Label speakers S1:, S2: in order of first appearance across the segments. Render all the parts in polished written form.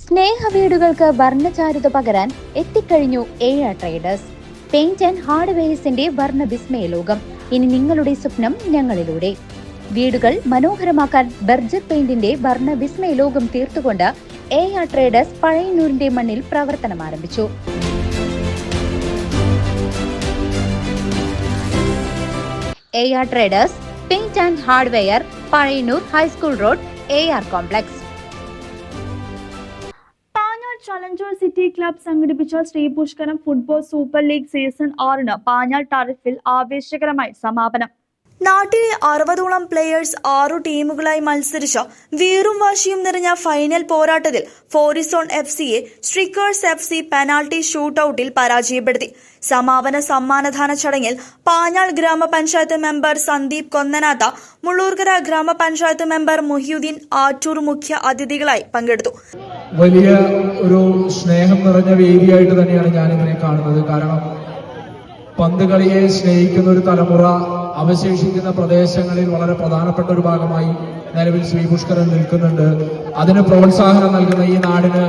S1: സ്നേഹവീടുകൾക്ക് വർണ്ണചാരുത പകരാൻ എത്തിക്കഴിഞ്ഞു ഏഴ ട്രേഡേഴ്സ്. പെയിന്റ് ആൻഡ് ഹാർഡ്വെയർസിന്റെ വർണ്ണ വിസ്മയ ലോകം. ഇനി നിങ്ങളുടെ സ്വപ്നം ഞങ്ങളിലൂടെ. വീടുകൾ മനോഹരമാക്കാൻ ബർജർ പെയിന്റിന്റെ വർണ്ണ വിസ്മയ ലോകം തീർത്തുകൊണ്ട് ഏഴ ട്രേഡേഴ്സ് പഴയന്നൂരിന്റെ മണ്ണിൽ പ്രവർത്തനം ആരംഭിച്ചു. ഏഴ traders paint and hardware, Pazhayannur high school road, AR complex.
S2: Challenger city club സംഘടിപ്പിച്ച Sree Pushkaram football super league season 6 Panjal ടർഫിൽ ആവേശകരമായി സമാപനം. നാട്ടിലെ 60ഓളം പ്ലേയേഴ്സ് 6 ടീമുകളായി മത്സരിച്ച വീറും വാശിയും നിറഞ്ഞ ഫൈനൽ പോരാട്ടത്തിൽ ഫോറിസോൺ FCയെ സ്ട്രിക്കേഴ്സ് FC പെനാൽറ്റി ഷൂട്ടൌട്ടിൽ പരാജയപ്പെടുത്തി. സമാപന സമ്മാനദാന ചടങ്ങിൽ പാഞ്ഞാൾ ഗ്രാമപഞ്ചായത്ത് മെമ്പർ സന്ദീപ് കൊന്നനാത്ത, മുള്ളൂർക്കര ഗ്രാമപഞ്ചായത്ത് മെമ്പർ മുഹിയുദ്ദീൻ ആറ്റൂർ മുഖ്യ അതിഥികളായി പങ്കെടുത്തു.
S3: വലിയ ഒരു സ്നേഹം നിറഞ്ഞ വേദിയായിട്ട് തന്നെയാണ് ഞാനിതിനെ കാണുന്നത്. കാരണം പന്ത് കളിയെ സ്നേഹിക്കുന്ന ഒരു തലമുറ അവശേഷിക്കുന്ന പ്രദേശങ്ങളിൽ വളരെ പ്രധാനപ്പെട്ട ഒരു ഭാഗമായി നിലവിൽ ശ്രീ പുഷ്കരൻ നിൽക്കുന്നുണ്ട്. അതിന് പ്രോത്സാഹനം നൽകുന്ന ഈ നാടിന്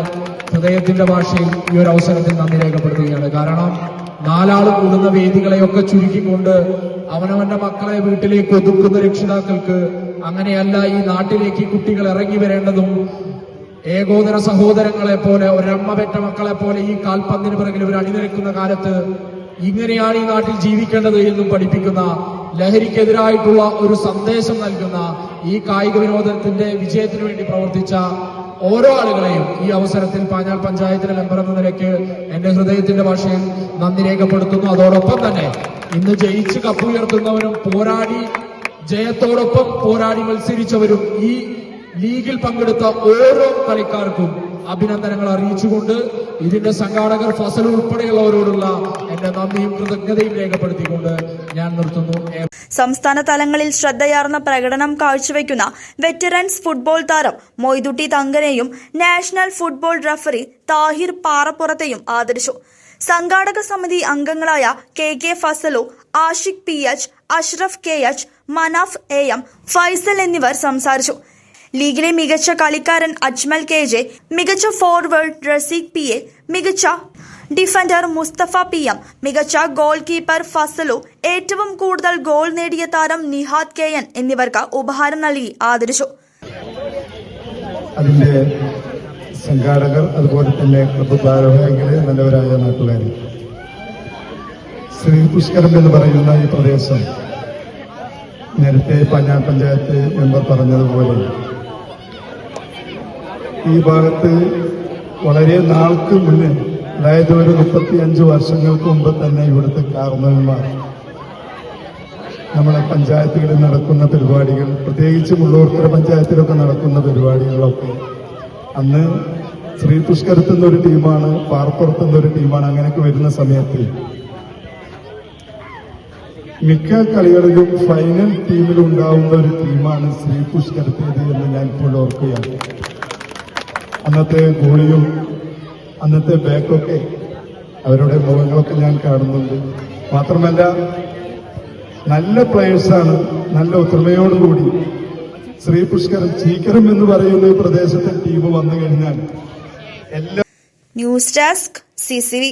S3: ഹൃദയത്തിന്റെ ഭാഷയിൽ ഈ ഒരു അവസരത്തിൽ നന്ദി രേഖപ്പെടുത്തുകയാണ്. കാരണം 4 ആൾ കൂടുന്ന വേദികളെയൊക്കെ ചുരുക്കിക്കൊണ്ട് അവനവന്റെ മക്കളെ വീട്ടിലേക്ക് ഒതുക്കുന്ന രക്ഷിതാക്കൾക്ക് അങ്ങനെയല്ല ഈ നാട്ടിലേക്ക് കുട്ടികൾ ഇറങ്ങി വരേണ്ടതും ഏകോദര സഹോദരങ്ങളെ പോലെ, ഒരമ്മ പെറ്റ മക്കളെ പോലെ ഈ കാൽപന്തിന് പിറകിൽ ഇവർ അണിനിരക്കുന്ന കാലത്ത് ഇങ്ങനെയാണ് ഈ നാട്ടിൽ ജീവിക്കേണ്ടത് എന്നും പഠിപ്പിക്കുന്ന, ലഹരിക്കെതിരായിട്ടുള്ള ഒരു സന്ദേശം നൽകുന്ന ഈ കായിക വിനോദത്തിന്റെ വിജയത്തിന് വേണ്ടി പ്രവർത്തിച്ച ഓരോ ആളുകളെയും ഈ അവസരത്തിൽ പാഞ്ഞാൾ പഞ്ചായത്തിലെ മെമ്പർ എന്ന നിലയ്ക്ക് എന്റെ ഹൃദയത്തിന്റെ ഭാഷയിൽ നന്ദി രേഖപ്പെടുത്തുന്നു. അതോടൊപ്പം തന്നെ ഇന്ന് ജയിച്ച് കപ്പുയർത്തുന്നവരും പോരാടി ജയത്തോടൊപ്പം പോരാടി മത്സരിച്ചവരും ഈ ലീഗിൽ പങ്കെടുത്ത ഓരോ കളിക്കാർക്കും അഭിനന്ദനങ്ങൾ അറിയിച്ചുകൊണ്ട് ഇതിന്റെ സംഘാടകർ ഫസൽ ഉൾപ്പെടെയുള്ളവരോടുള്ള എന്റെ നന്ദിയും കൃതജ്ഞതയും രേഖപ്പെടുത്തിക്കൊണ്ട് ഞാൻ നിർത്തുന്നു.
S2: സംസ്ഥാന തലങ്ങളിൽ ശ്രദ്ധയാർന്ന പ്രകടനം കാഴ്ചവെക്കുന്ന വെറ്ററൻസ് ഫുട്ബോൾ താരം മൊയ്തുട്ടി തങ്കനെയും നാഷണൽ ഫുട്ബോൾ റഫറി താഹിർ പാറപ്പുറത്തെയും ആദരിച്ചു. സംഘാടക സമിതി അംഗങ്ങളായ KK Fazal, Ashiq PH, Ashraf KH, Manaf AM, Faisal എന്നിവർ സംസാരിച്ചു. ലീഗിലെ മികച്ച കളിക്കാരൻ അജ്മൽ KJ, മികച്ച ഫോർവേഡ് റസീഖ് PA, മികച്ച ഡിഫൻഡർ മുസ്തഫ PM, മികച്ച ഗോൾ കീപ്പർ ഫസലു, ഏറ്റവും കൂടുതൽ ഗോൾ നേടിയ താരം നിഹാദ് KN എന്നിവർക്ക് ഉപഹാരം നൽകി ആദരിച്ചു.
S4: അതിന്റെ സംഘാടകർ, അതുപോലെ തന്നെ ക്ലബ്ബ് ഭാരവാഹികളെ, നല്ലവരായ നാട്ടുകാർ, ശ്രീ പുഷ്കരം എന്ന് പറയുന്ന ഈ പ്രദേശം നേരത്തെ പാഞ്ഞാൾ പഞ്ചായത്ത് മെമ്പർ പറഞ്ഞതുപോലെ ഈ ഭാഗത്ത് വളരെ നാൾക്ക് മുന്നേ, അതായത് ഒരു 35 വർഷങ്ങൾക്ക് മുമ്പ് തന്നെ ഇവിടുത്തെ കാർന്നവന്മാർ നമ്മുടെ പഞ്ചായത്തുകളിൽ നടക്കുന്ന പരിപാടികൾ, പ്രത്യേകിച്ച് മുള്ളൂർക്കര പഞ്ചായത്തിലൊക്കെ നടക്കുന്ന പരിപാടികളൊക്കെ അന്ന് ശ്രീ പുഷ്കരത്തുന്ന ഒരു ടീമാണ്, പാറപ്പുറത്തുന്ന ഒരു ടീമാണ്, അങ്ങനെയൊക്കെ വരുന്ന സമയത്ത് മിക്ക കളികളിലും ഫൈനൽ ടീമിൽ ഉണ്ടാവുന്ന ഒരു ടീമാണ് ശ്രീ പുഷ്കരത്തേത് എന്ന് ഞാൻ ഇപ്പോൾ ഓർക്കുകയാണ്. അന്നത്തെ ഗോളിയും അന്നത്തെ ബാക്കൊക്കെ അവരുടെ മുഖങ്ങളൊക്കെ ഞാൻ കാണുന്നുണ്ട്. മാത്രമല്ല നല്ല പ്ലേയേഴ്സാണ്, നല്ല ഒത്തൊരുമയോടുകൂടി ശ്രീ പുഷ്കരം ചീക്കരം എന്ന് പറയുന്ന ഈ പ്രദേശത്തെ ടീം വന്നു കഴിഞ്ഞാൽ എല്ലാ.
S2: News desk CCV.